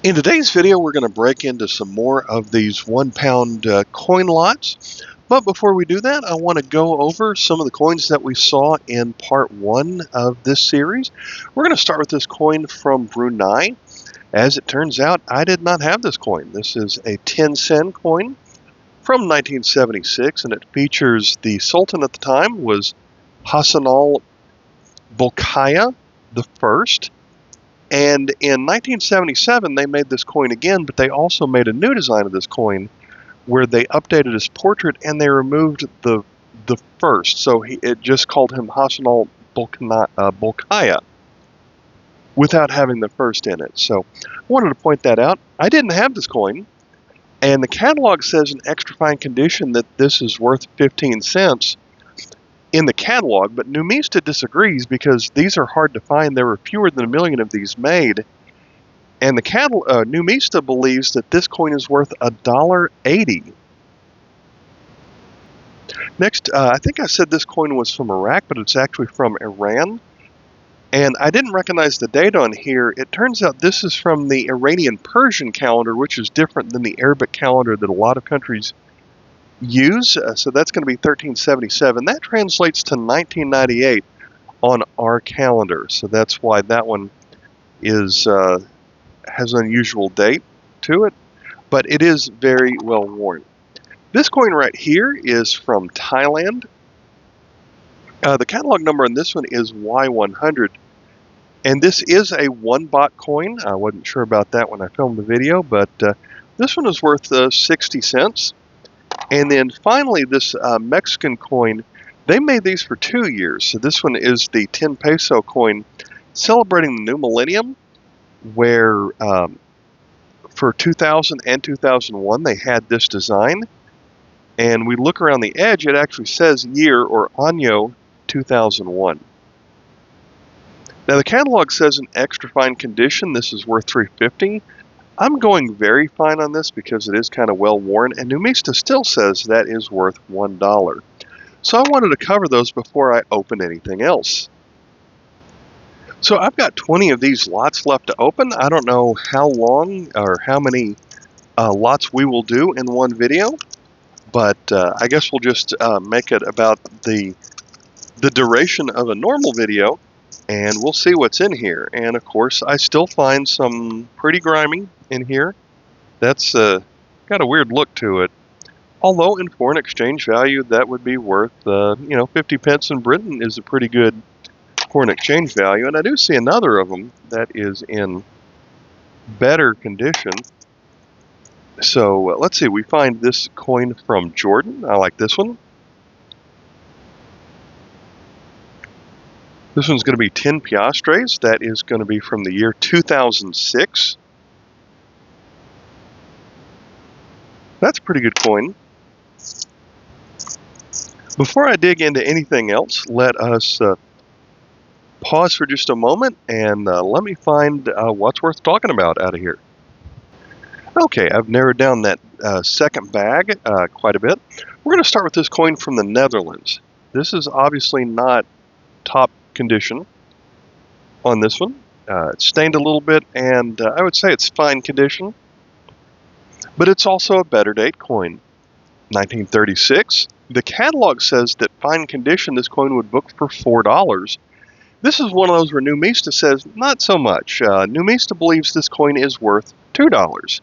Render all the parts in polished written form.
In today's video, we're going to break into some more of these 1 pound coin lots. But before we do that, I want to go over some of the coins that we saw in part 1 of this series. We're going to start with this coin from Brunei. As it turns out, I did not have this coin. This is a 10 sen coin from 1976, and it features the Sultan at the time was Hassanal Bolkiah the First. And in 1977, they made this coin again, but they also made a new design of this coin where they updated his portrait and they removed the first. So it just called him Hassanal Bolkiah without having the first in it. So I wanted to point that out. I didn't have this coin, and the catalog says in extra fine condition that this is worth 15 cents in the catalog, but Numista disagrees because these are hard to find. There were fewer than 1 million of these made, and the Numista believes that this coin is worth $1.80. Next, I think I said this coin was from Iraq, but it's actually from Iran, and I didn't recognize the date on here. It turns out this is from the Iranian-Persian calendar, which is different than the Arabic calendar that a lot of countries use, so that's going to be 1377. That translates to 1998 on our calendar, so that's why that one is has an unusual date to it, but it is very well worn. This coin right here is from Thailand. The catalog number on this one is Y100, and this is a 1 baht coin. I wasn't sure about that when I filmed the video, but this one is worth 60 cents. And then finally, this Mexican coin, they made these for 2 years. So this one is the 10 peso coin celebrating the new millennium, where for 2000 and 2001, they had this design. And we look around the edge, it actually says year, or año 2001. Now the catalog says in extra fine condition, this is worth $3.50. I'm going very fine on this because it is kind of well worn, and Numista still says that is worth $1. So I wanted to cover those before I open anything else. So I've got 20 of these lots left to open. I don't know how long or how many lots we will do in one video, but I guess we'll just make it about the duration of a normal video, and we'll see what's in here. And of course, I still find some pretty grimy in here. That's got a weird look to it. Although in foreign exchange value, that would be worth, 50 pence in Britain is a pretty good foreign exchange value. And I do see another of them that is in better condition. So let's see, we find this coin from Jordan. I like this one. This one's going to be 10 piastres. That is going to be from the year 2006. That's a pretty good coin. Before I dig into anything else, let us pause for just a moment and let me find what's worth talking about out of here. Okay, I've narrowed down that second bag quite a bit. We're going to start with this coin from the Netherlands. This is obviously not top condition on this one. It's stained a little bit, and I would say it's fine condition, but it's also a better date coin. 1936. The catalog says that fine condition this coin would book for $4. This is one of those where Numista says not so much. Numista believes this coin is worth $2.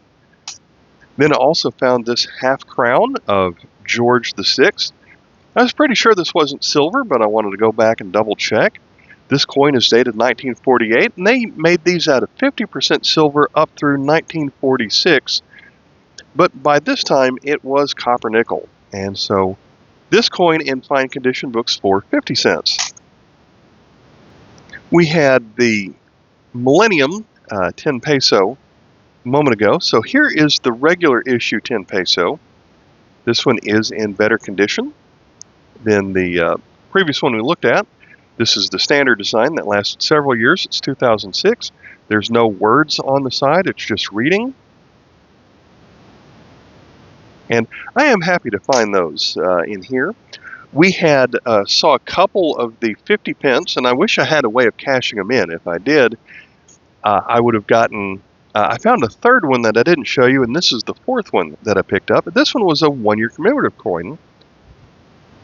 Then I also found this half crown of George VI. I was pretty sure this wasn't silver, but I wanted to go back and double check. This coin is dated 1948, and they made these out of 50% silver up through 1946. But by this time, it was copper nickel. And so this coin in fine condition books for 50 cents. We had the Millennium 10 peso a moment ago. So here is the regular issue 10 peso. This one is in better condition than the previous one we looked at. This is the standard design that lasted several years. It's 2006. There's no words on the side. It's just reading. And I am happy to find those in here. We had saw a couple of the 50 pence, and I wish I had a way of cashing them in. If I did, I would have gotten I found a third one that I didn't show you, and this is the fourth one that I picked up. This one was a one-year commemorative coin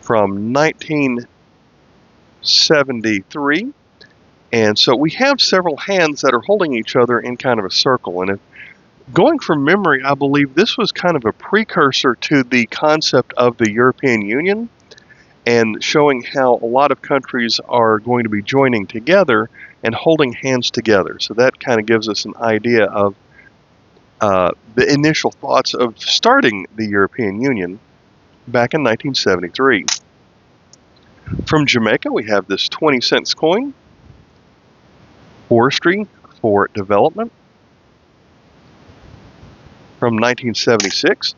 from 1973. And so we have several hands that are holding each other in kind of a circle. And going from memory, I believe this was kind of a precursor to the concept of the European Union, and showing how a lot of countries are going to be joining together and holding hands together. So that kind of gives us an idea of the initial thoughts of starting the European Union back in 1973. From Jamaica, we have this 20-cent coin, Forestry for Development, from 1976.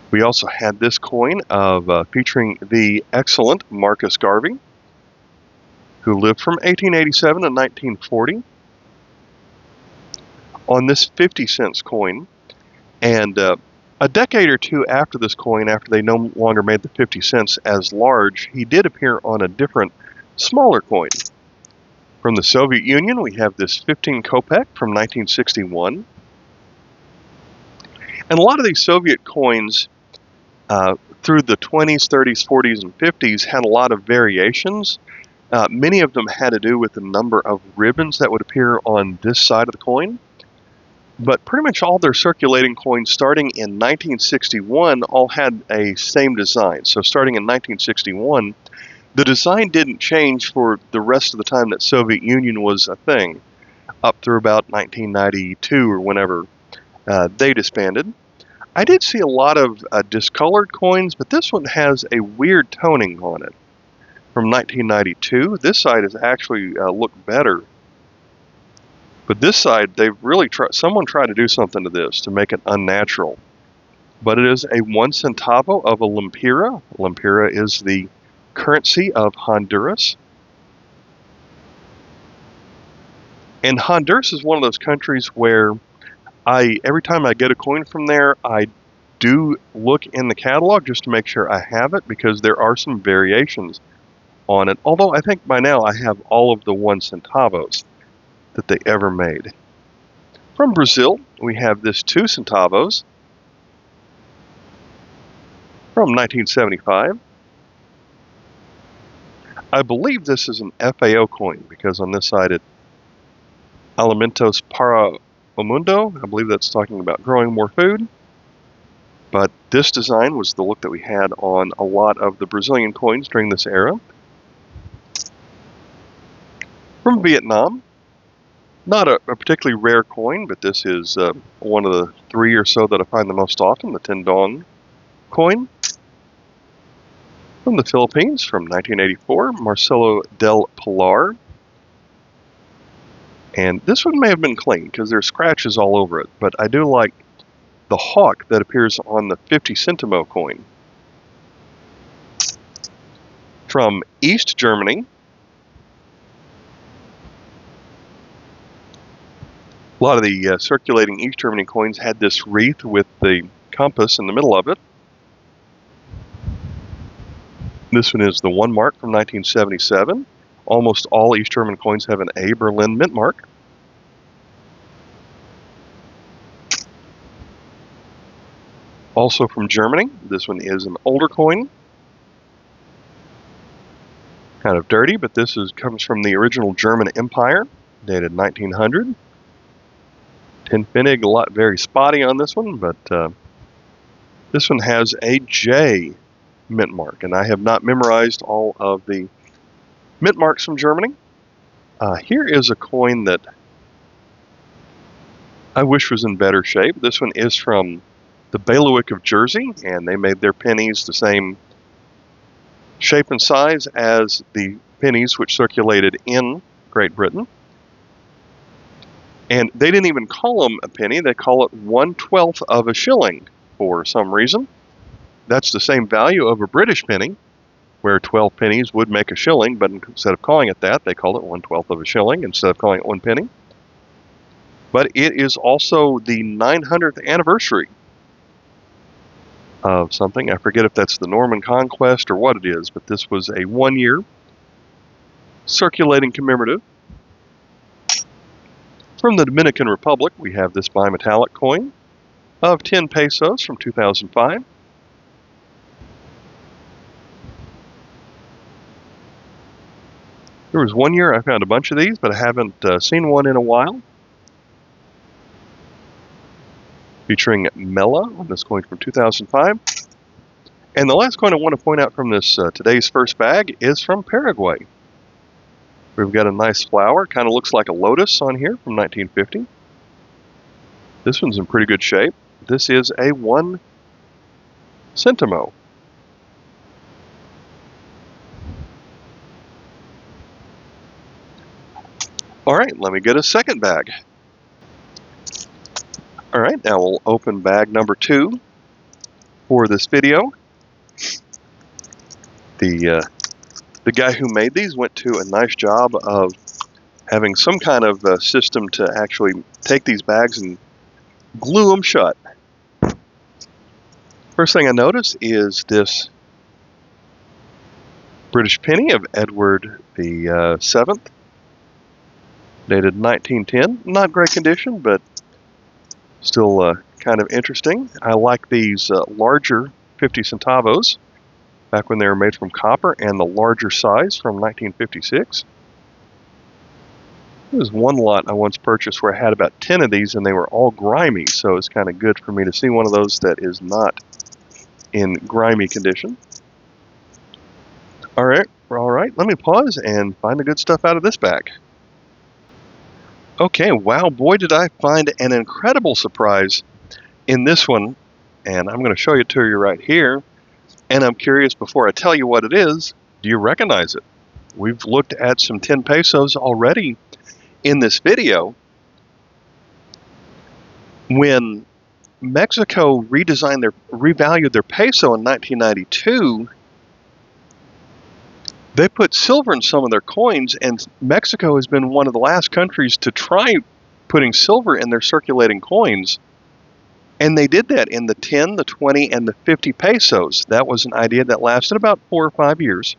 We also had this coin of featuring the excellent Marcus Garvey, who lived from 1887 to 1940. On this 50-cent coin, and a decade or two after this coin, after they no longer made the 50 cents as large, he did appear on a different, smaller coin. From the Soviet Union, we have this 15 kopeck from 1961. And a lot of these Soviet coins through the 20s, 30s, 40s, and 50s had a lot of variations. Many of them had to do with the number of ribbons that would appear on this side of the coin. But pretty much all their circulating coins starting in 1961 all had a same design. So starting in 1961, the design didn't change for the rest of the time that Soviet Union was a thing, up through about 1992 or whenever they disbanded. I did see a lot of discolored coins, but this one has a weird toning on it. From 1992, this side has actually looked better. But this side, they've really tried, someone tried to do something to this to make it unnatural. But it is a 1 centavo of a lempira. Lempira is the currency of Honduras. And Honduras is one of those countries where every time I get a coin from there, I do look in the catalog just to make sure I have it, because there are some variations on it. Although I think by now I have all of the 1 centavos that they ever made. From Brazil, we have this 2 centavos from 1975. I believe this is an FAO coin, because on this side it Alimentos para o Mundo. I believe that's talking about growing more food. But this design was the look that we had on a lot of the Brazilian coins during this era. From Vietnam, not a particularly rare coin, but this is one of the 3 or so that I find the most often, the Tin Dong coin. From the Philippines, from 1984, Marcelo del Pilar. And this one may have been clean, because there's scratches all over it, but I do like the hawk that appears on the 50 centimo coin. From East Germany, a lot of the circulating East Germany coins had this wreath with the compass in the middle of it. This one is the 1 mark from 1977. Almost all East German coins have an A Berlin mint mark. Also from Germany, this one is an older coin. Kind of dirty, but this comes from the original German Empire, dated 1900. Tin Pfennig, very spotty on this one, but this one has a J mint mark, and I have not memorized all of the mint marks from Germany. Here is a coin that I wish was in better shape. This one is from the Bailiwick of Jersey, and they made their pennies the same shape and size as the pennies which circulated in Great Britain. And they didn't even call them a penny, they call it 1/12 of a shilling for some reason. That's the same value of a British penny, where 12 pennies would make a shilling, but instead of calling it that, they called it 1/12 of a shilling instead of calling it 1 penny. But it is also the 900th anniversary of something. I forget if that's the Norman Conquest or what it is, but this was a 1-year circulating commemorative. From the Dominican Republic, we have this bimetallic coin of 10 pesos from 2005. There was one year I found a bunch of these, but I haven't seen one in a while. Featuring Mela on this coin from 2005. And the last coin I want to point out from this today's first bag is from Paraguay. We've got a nice flower, kind of looks like a lotus on here from 1950. This one's in pretty good shape. This is a 1 centimo. All right, let me get a second bag. All right, now we'll open bag number 2 for this video. The guy who made these went to a nice job of having some kind of system to actually take these bags and glue them shut. First thing I notice is this British penny of Edward the 7th, dated 1910. Not great condition, but still kind of interesting. I like these larger 50 centavos, back when they were made from copper, and the larger size from 1956. There was one lot I once purchased where I had about 10 of these and they were all grimy, so it's kind of good for me to see one of those that is not in grimy condition. All right, let me pause and find the good stuff out of this bag. Okay, wow, boy did I find an incredible surprise in this one, and I'm going to show it to you right here. And I'm curious, before I tell you what it is, do you recognize it? We've looked at some 10 pesos already in this video. When Mexico revalued their peso in 1992, they put silver in some of their coins, and Mexico has been one of the last countries to try putting silver in their circulating coins. And they did that in the 10, the 20, and the 50 pesos. That was an idea that lasted about 4 or 5 years.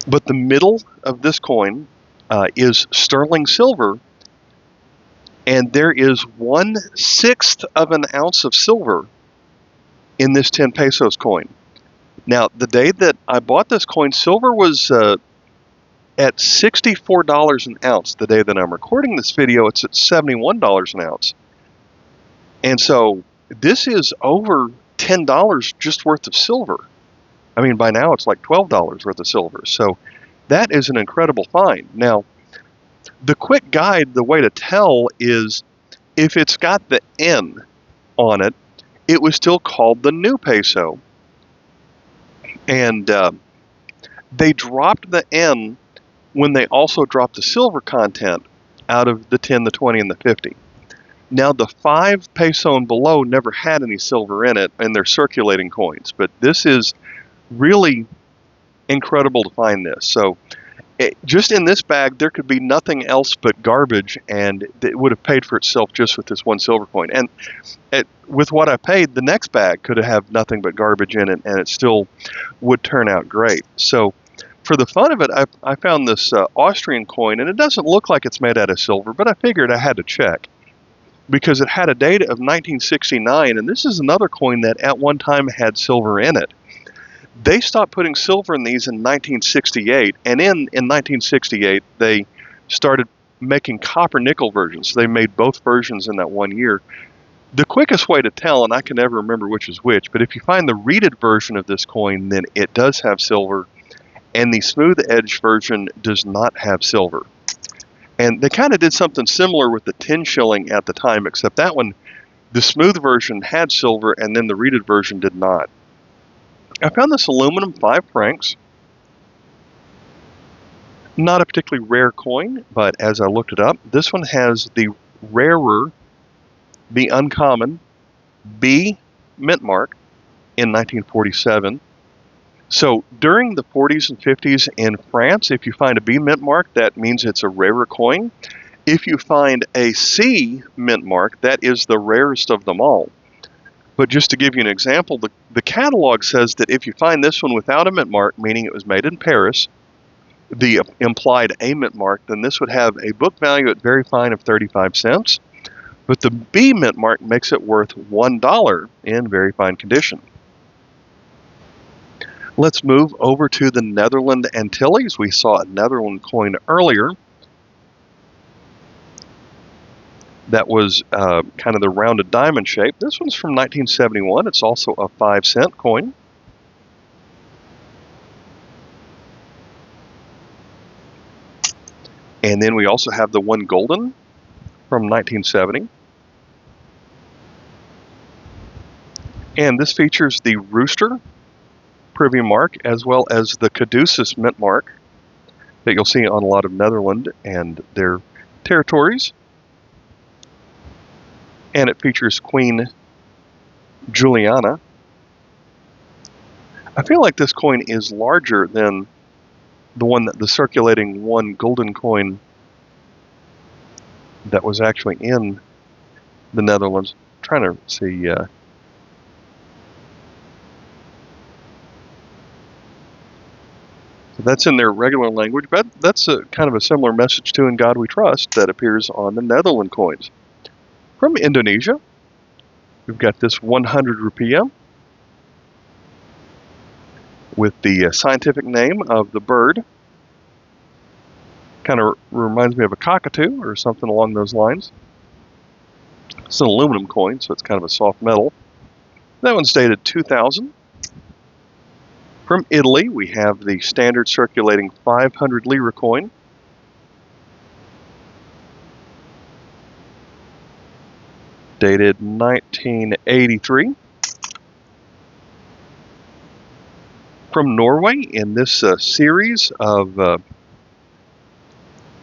But the middle of this coin is sterling silver, and there is 1/6 of an ounce of silver in this 10 pesos coin. Now, the day that I bought this coin, silver was at $64 an ounce. The day that I'm recording this video, it's at $71 an ounce. And so this is over $10 just worth of silver. I mean, by now it's like $12 worth of silver. So that is an incredible find. Now, the quick guide, the way to tell is if it's got the N on it, it was still called the new peso. And they dropped the N when they also dropped the silver content out of the 10, the 20, and the 50. Now, the 5 peso and below never had any silver in it, and they're circulating coins. But this is really incredible to find this. So just in this bag, there could be nothing else but garbage, and it would have paid for itself just with this one silver coin. And with what I paid, the next bag could have nothing but garbage in it, and it still would turn out great. So for the fun of it, I found this Austrian coin, and it doesn't look like it's made out of silver, but I figured I had to check, because it had a date of 1969, and this is another coin that at one time had silver in it. They stopped putting silver in these in 1968, and in 1968, they started making copper-nickel versions. They made both versions in that one year. The quickest way to tell, and I can never remember which is which, but if you find the reeded version of this coin, then it does have silver, and the smooth-edge version does not have silver. And they kind of did something similar with the 10 shilling at the time, except that one, the smooth version had silver, and then the reeded version did not. I found this aluminum 5 francs. Not a particularly rare coin, but as I looked it up, this one has the rarer, the uncommon B mint mark in 1947. So during the 40s and 50s in France, if you find a B mint mark, that means it's a rarer coin. If you find a C mint mark, that is the rarest of them all. But just to give you an example, the catalog says that if you find this one without a mint mark, meaning it was made in Paris, the implied A mint mark, then this would have a book value at very fine of 35 cents. But the B mint mark makes it worth $1 in very fine condition. Let's move over to the Netherland Antilles. We saw a Netherland coin earlier that was kind of the rounded diamond shape. This one's from 1971. It's also a 5-cent coin. And then we also have the one gulden from 1970. And this features the rooster privy mark as well as the caduceus mint mark that you'll see on a lot of Netherland and their territories. And it features Queen Juliana. I feel like this coin is larger than the circulating one gulden coin that was actually in the Netherlands. I'm trying to see. So that's in their regular language, but that's kind of a similar message to "In God We Trust" that appears on the Netherland coins. From Indonesia, we've got this 100 rupiah with the scientific name of the bird. Kind of reminds me of a cockatoo or something along those lines. It's an aluminum coin, so it's kind of a soft metal. That one's dated 2000. From Italy, we have the standard circulating 500 lira coin. Dated 1983. From Norway, in this series of,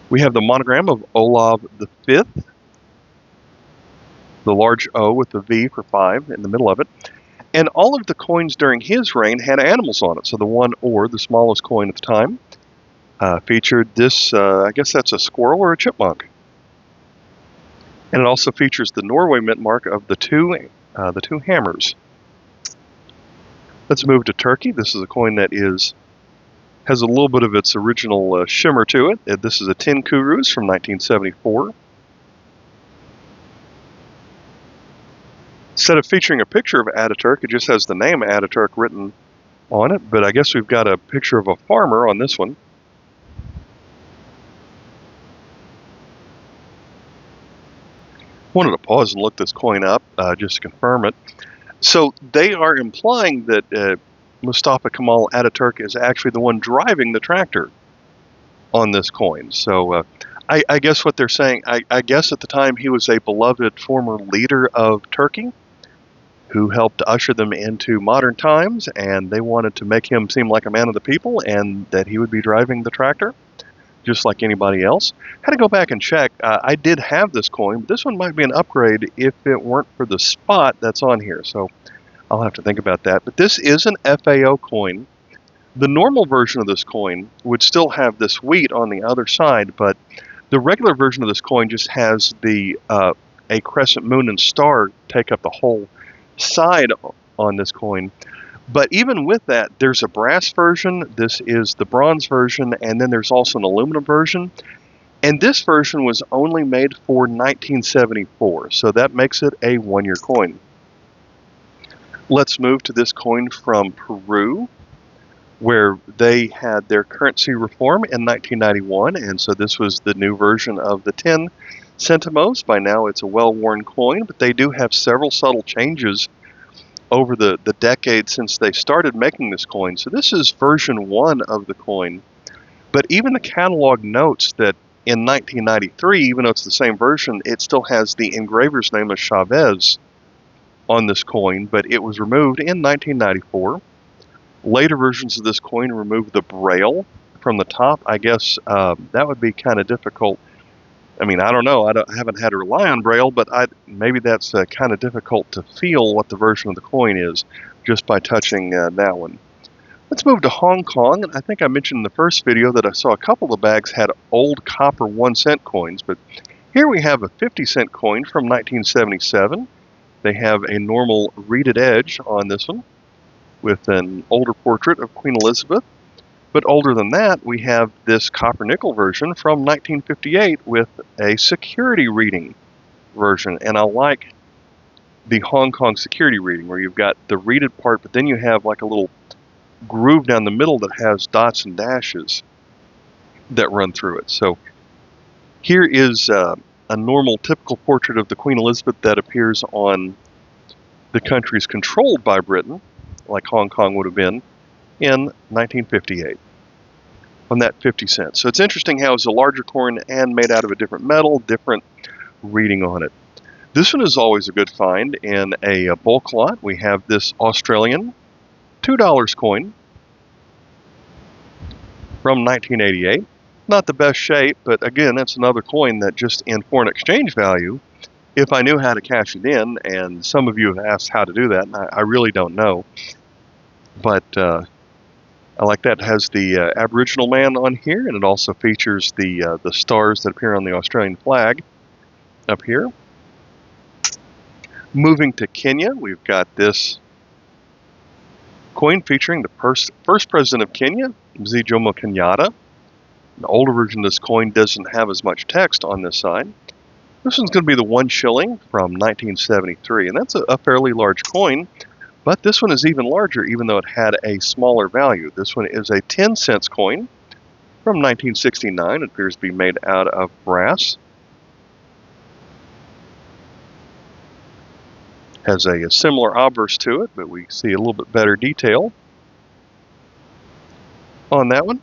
we have the monogram of Olav V, the large O with the V for 5 in the middle of it. And all of the coins during his reign had animals on it. So the one or the smallest coin at the time featured this, I guess that's a squirrel or a chipmunk. And it also features the Norway mint mark of the two hammers. Let's move to Turkey. This is a coin that has a little bit of its original shimmer to it. This is a Tin Kurus from 1974. Instead of featuring a picture of Ataturk, it just has the name Ataturk written on it, but I guess we've got a picture of a farmer on this one. Wanted to pause and look this coin up just to confirm it. So they are implying that Mustafa Kemal Ataturk is actually the one driving the tractor on this coin. So I guess what they're saying, I guess at the time he was a beloved former leader of Turkey who helped usher them into modern times, and they wanted to make him seem like a man of the people and that he would be driving the tractor just like anybody else. Had to go back and check. I did have this coin, but this one might be an upgrade if it weren't for the spot that's on here, so I'll have to think about that. But this is an FAO coin. The normal version of this coin would still have this wheat on the other side, but the regular version of this coin just has a crescent moon and star take up the whole side on this coin. But even with that, there's a brass version, this is the bronze version, and then there's also an aluminum version. And this version was only made for 1974, so that makes it a one-year coin. Let's move to this coin from Peru, where they had their currency reform in 1991, and so this was the new version of the 10 centimos. By now it's a well-worn coin, but they do have several subtle changes over the decades since they started making this coin. So this is version 1 of the coin, but even the catalog notes that in 1993, even though it's the same version, it still has the engraver's name of Chavez on this coin, but it was removed in 1994. Later versions of this coin removed the braille from the top. I guess that would be kind of difficult. I mean, I don't know. I haven't had to rely on braille, but maybe that's kind of difficult to feel what the version of the coin is just by touching that one. Let's move to Hong Kong. I think I mentioned in the first video that I saw a couple of bags had old copper 1-cent coins, but here we have a 50-cent coin from 1977. They have a normal reeded edge on this one with an older portrait of Queen Elizabeth. But older than that, we have this copper nickel version from 1958 with a security reading version. And I like the Hong Kong security reading where you've got the reeded part, but then you have like a little groove down the middle that has dots and dashes that run through it. So here is a normal, typical portrait of the Queen Elizabeth that appears on the countries controlled by Britain, like Hong Kong would have been, in 1958 on that 50 cents. So it's interesting how it's a larger coin and made out of a different metal, different reading on it. This one is always a good find in a bulk lot. We have this Australian $2 coin from 1988. Not the best shape, but again, that's another coin that just in foreign exchange value, if I knew how to cash it in, and some of you have asked how to do that, and I really don't know. But I like that. It has the Aboriginal man on here, and it also features the stars that appear on the Australian flag up here. Moving to Kenya, we've got this coin featuring the first president of Kenya, Mzee Jomo Kenyatta. The older version of this coin doesn't have as much text on this side. This one's going to be the 1 shilling from 1973, and that's a fairly large coin, but this one is even larger even though it had a smaller value. This one is a 10 cents coin from 1969. It appears to be made out of brass. Has a similar obverse to it, but we see a little bit better detail on that one.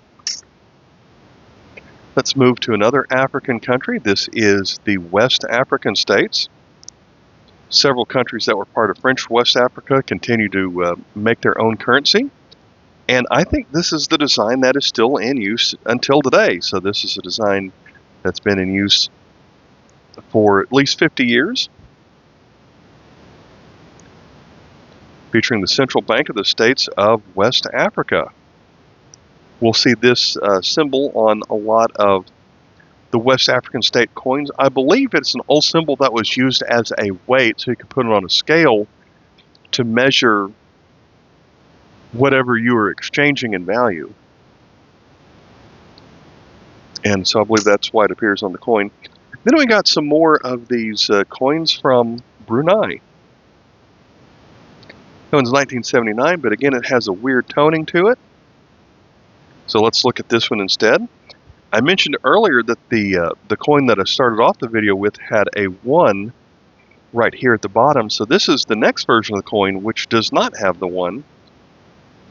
Let's move to another African country. This is the West African states. Several countries that were part of French West Africa continue to make their own currency. And I think this is the design that is still in use until today. So this is a design that's been in use for at least 50 years. Featuring the Central Bank of the States of West Africa. We'll see this symbol on a lot of the West African state coins. I believe it's an old symbol that was used as a weight, so you could put it on a scale to measure whatever you were exchanging in value. And so I believe that's why it appears on the coin. Then we got some more of these coins from Brunei. That one's 1979, but again, it has a weird toning to it. So let's look at this one instead. I mentioned earlier that the coin that I started off the video with had a 1 right here at the bottom. So this is the next version of the coin, which does not have the 1.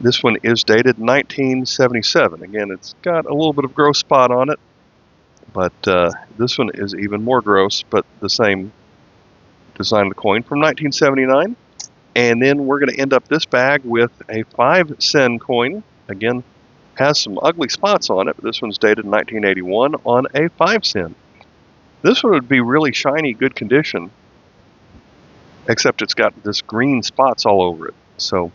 This one is dated 1977. Again, it's got a little bit of gross spot on it, but this one is even more gross, but the same design of the coin from 1979. And then we're going to end up this bag with a 5 sen coin. Again, has some ugly spots on it, but this one's dated 1981 on a 5 sen. This one would be really shiny, good condition, except it's got this green spots all over it. So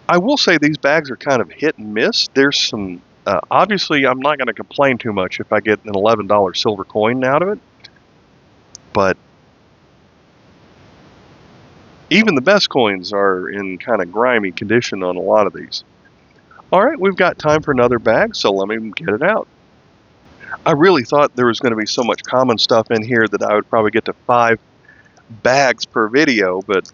I will say these bags are kind of hit and miss. There's some, obviously I'm not going to complain too much if I get an $11 silver coin out of it, but even the best coins are in kind of grimy condition on a lot of these. All right, we've got time for another bag, so let me get it out. I really thought there was going to be so much common stuff in here that I would probably get to 5 bags per video, but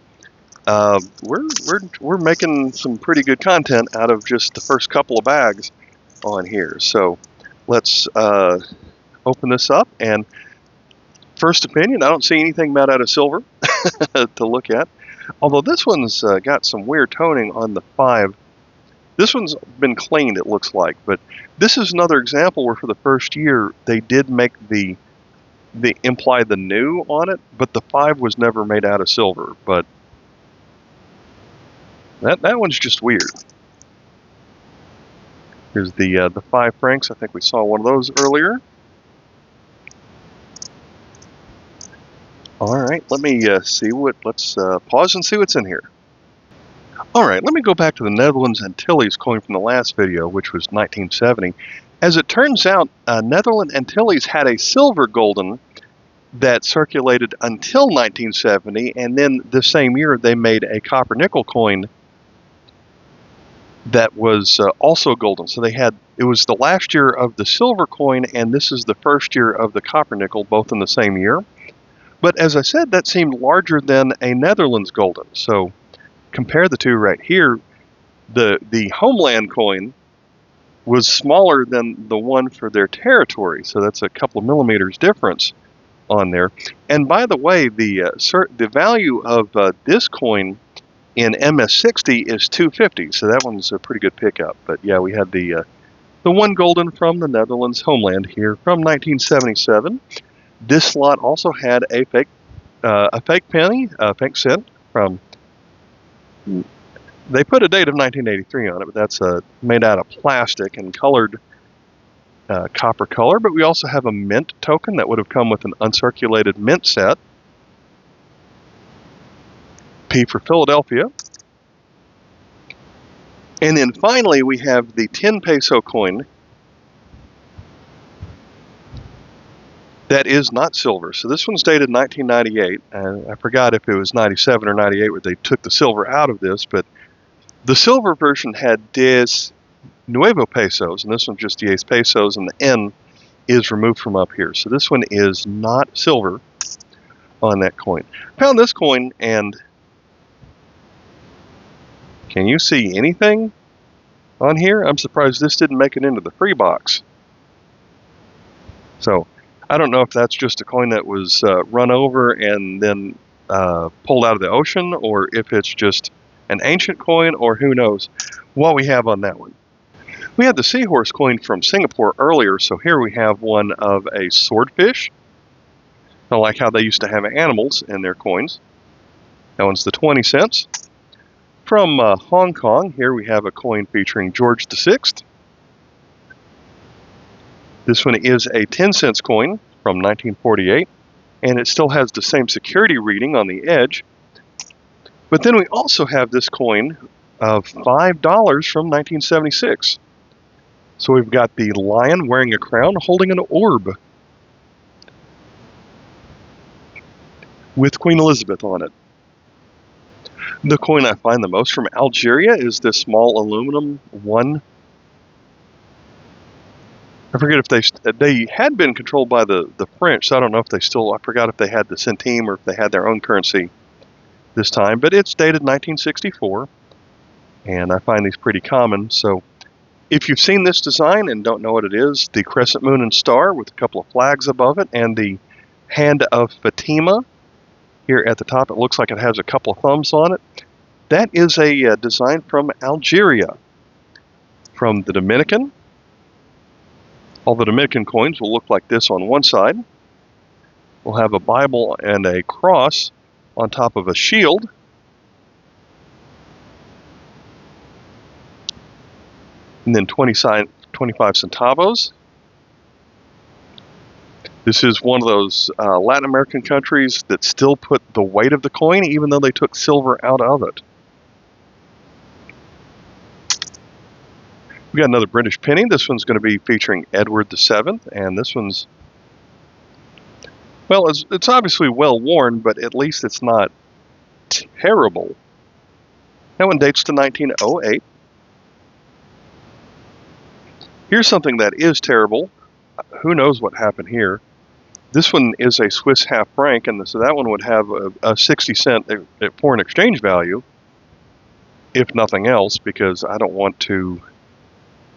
we're making some pretty good content out of just the first couple of bags on here. So let's open this up, and first opinion, I don't see anything made out of silver to look at. Although this one's got some weird toning on the 5. This one's been cleaned, it looks like, but this is another example where for the first year they did make the imply the new on it, but the 5 was never made out of silver. But that one's just weird. Here's the 5 francs. I think we saw one of those earlier. All right, let me see let's pause and see what's in here. All right, let me go back to the Netherlands Antilles coin from the last video, which was 1970. As it turns out, Netherlands Antilles had a silver gulden that circulated until 1970, and then the same year they made a copper nickel coin that was also golden. So it was the last year of the silver coin, and this is the first year of the copper nickel, both in the same year. But as I said, that seemed larger than a Netherlands golden. So compare the two right here. The homeland coin was smaller than the one for their territory, so that's a couple of millimeters difference on there. And by the way, the value of this coin in MS60 is 250, so that one's a pretty good pickup. But yeah, we had the one golden from the Netherlands homeland here from 1977. This slot also had a fake penny, a fake cent from. They put a date of 1983 on it, but that's made out of plastic and colored copper color. But we also have a mint token that would have come with an uncirculated mint set. P for Philadelphia. And then finally, we have the 10 peso coin that is not silver. So this one's dated 1998. I forgot if it was 97 or 98 where they took the silver out of this, but the silver version had 10 Nuevo pesos, and this one's just 10 pesos, and the N is removed from up here. So this one is not silver on that coin. Found this coin, and can you see anything on here? I'm surprised this didn't make it into the free box. So I don't know if that's just a coin that was run over and then pulled out of the ocean, or if it's just an ancient coin, or who knows what we have on that one. We had the seahorse coin from Singapore earlier, so here we have one of a swordfish. I like how they used to have animals in their coins. That one's the 20 cents. From Hong Kong, here we have a coin featuring George VI. This one is a 10 cents coin from 1948, and it still has the same security reading on the edge. But then we also have this coin of $5 from 1976. So we've got the lion wearing a crown holding an orb with Queen Elizabeth on it. The coin I find the most from Algeria is this small aluminum one. I forget if they had been controlled by the French, so I don't know if they still, I forgot if they had the centime or if they had their own currency this time, but it's dated 1964, and I find these pretty common. So if you've seen this design and don't know what it is, the crescent moon and star with a couple of flags above it, and the hand of Fatima here at the top, it looks like it has a couple of thumbs on it. That is a design from Algeria. From the Dominican, all the Dominican coins will look like this on one side. We'll have a Bible and a cross on top of a shield. And then 25 centavos. This is one of those Latin American countries that still put the weight of the coin, even though they took silver out of it. We got another British penny. This one's going to be featuring Edward VII, and this one's, well, it's obviously well worn, but at least it's not terrible. That one dates to 1908. Here's something that is terrible. Who knows what happened here? This one is a Swiss half franc, and so that one would have a 60 cent foreign exchange value, if nothing else, because I don't want to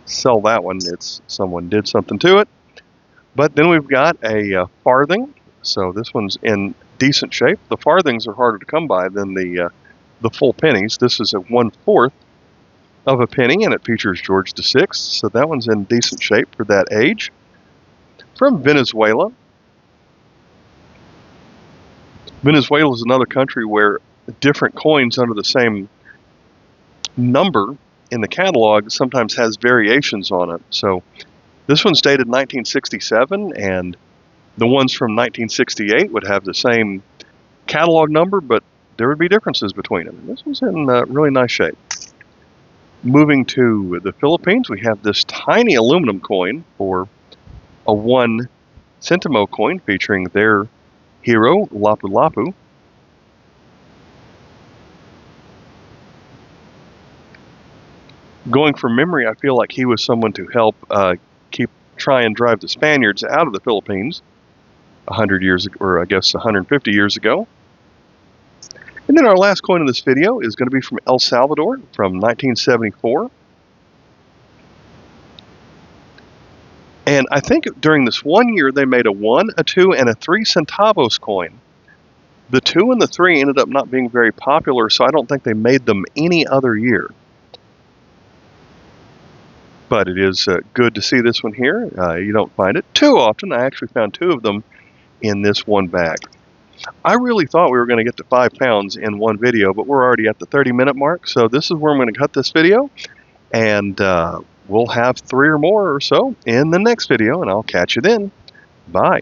sell that one. Someone did something to it. But then we've got a farthing. So this one's in decent shape. The farthings are harder to come by than the full pennies. This is a 1/4 of a penny, and it features George VI. So that one's in decent shape for that age. From Venezuela. Venezuela is another country where different coins under the same number in the catalog sometimes has variations on it. So this one's dated 1967, and the ones from 1968 would have the same catalog number, but there would be differences between them. And this one's in really nice shape. Moving to the Philippines, we have this tiny aluminum coin for a 1 centimo coin featuring their hero, Lapu-Lapu. Going from memory, I feel like he was someone to help try and drive the Spaniards out of the Philippines 100 years ago, or I guess 150 years ago. And then our last coin in this video is going to be from El Salvador from 1974. And I think during this 1 year they made a 1, a 2, and a 3 centavos coin. The 2 and the 3 ended up not being very popular, so I don't think they made them any other year. But it is good to see this one here. You don't find it too often. I actually found 2 of them in this one bag. I really thought we were going to get to 5 pounds in one video, but we're already at the 30-minute mark. So this is where I'm going to cut this video, and we'll have 3 or more or so in the next video, and I'll catch you then. Bye.